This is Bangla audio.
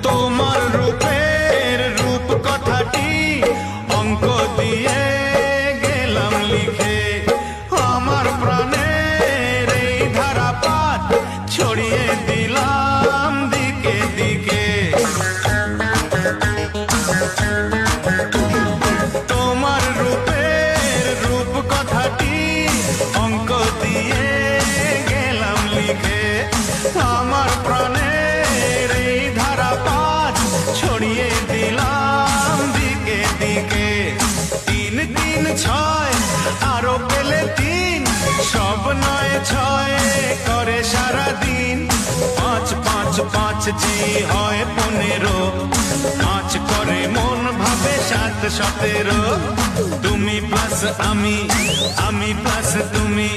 তোমার রূপের রূপ কথাটি অঙ্ক দিয়ে গেলাম লিখে, আমার প্রাণের এই ধারাপাত ছড়িয়ে দিলাম দিকে দিকে। তোমার রূপের রূপ কথাটি অঙ্ক দিয়ে গেলাম লিখে, আমার প্রাণের এই ধারাপাত ছড়িয়ে দিলাম দিকে দিকে। 3 3 6 আরো পেলে 3, সব 9 6 করে সারাদিন। 5 5 5 জি হয় 15, 5 করে মন ভাবে 7 17। তুমি প্লাস আমি, আমি প্লাস তুমি,